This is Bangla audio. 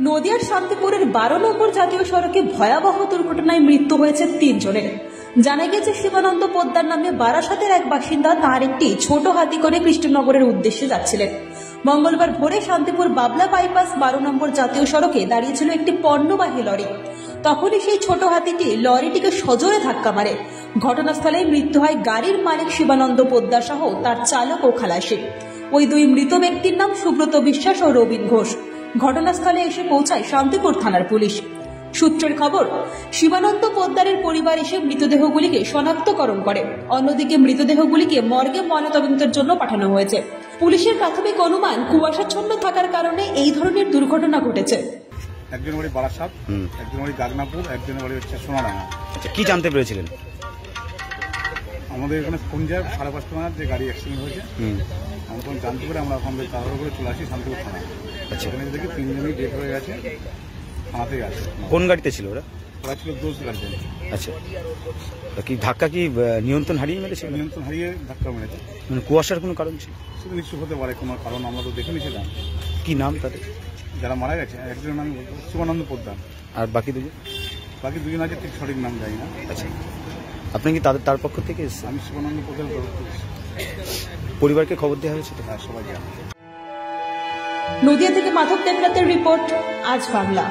নদিয়ার শান্তিপুরের 12 নম্বর জাতীয় সড়কে ভয়াবহ দুর্ঘটনায় মৃত্যু হয়েছে 3 জনের। জানা গেছে শিবানন্দ পোদ্দার নামে বারাসাতের এক বাসিন্দা তার একটি ছোট হাতি করে কৃষ্ণনগরের উদ্দেশ্যে যাচ্ছিলেন। মঙ্গলবার ভোরে শান্তিপুর বাবলা বাইপাস 12 নম্বর জাতীয় সড়কে দাঁড়িয়েছিল একটি পণ্যবাহী লরি। তখনই সেই ছোট হাতিটি লরিটিকে সজোরে ধাক্কা মারে। ঘটনাস্থলে মৃত্যু হয় গাড়ির মালিক শিবানন্দ পোদ্দার সহ তার চালক ও খালাসি। ওই দুই মৃত ব্যক্তির নাম সুব্রত বিশ্বাস ও রবীন ঘোষ। ঘটনাস্থলে এসে পৌঁছায় শান্তিপুর থানার পুলিশ। সূত্রের খবর, শিবানন্দ পোদ্দারের পরিবার এসে মৃতদেহগুলিকে শনাক্তকরণ করে। অন্যদিকে মৃতদেহগুলিকে মর্গে ময়নাতদন্তের জন্য পাঠানো হয়েছে। পুলিশের প্রাথমিক অনুমান, কুয়াশাচ্ছন্ন থাকার কারণে এই ধরনের দুর্ঘটনা ঘটেছে। একজন বাড়ি বারাসাত, একজন বাড়ি গাগনাপুর, একজনের বাড়ি হচ্ছে সোনাডাঙ্গা। আচ্ছা, কি জানতে পেরেছিলেন? আমাদের এখানে ফোন যায় 5:30 নাগাদ যে গাড়ি অ্যাক্সিডেন্ট হয়েছে। আমরা তখন জানতে পারি, আমরা ওখান থেকে তাড়াহুড়ো করে চলে আসি শান্তিপুর থানা। আচ্ছা, এখানে দেখি 3 জনই ডেট হয়ে গেছে, থানাতেই আছে। কোন গাড়িতে ছিল ওরা? ওরা ছিল 2 গাড়িতে। আচ্ছা, কি ধাক্কা কি নিয়ন্ত্রণ হারিয়ে মেরেছে? নিয়ন্ত্রণ হারিয়ে ধাক্কা মেরেছে। মানে কুয়াশার কোনো কারণ ছিল? সেটা নিশ্চয় হতে পারে, কোনো কারণ আমরা তো দেখিনি সেটা। কি নাম তাদের যারা মারা গেছে? একজনের নাম শিবানন্দ পোদ্দার, আর বাকি দুজন? বাকি 2 জন আছে, ঠিক সঠিক নাম জানি না। আচ্ছা, আপনি কি তার পক্ষ থেকে এসেছেন? আমি শিবানন্দ পোদ্দার পরিবারকে খবর দেওয়া হয়েছে? হ্যাঁ, সবাই জানে। নদিয়া থেকে মাধব দেবনাথের রিপোর্ট, আজ বাংলা।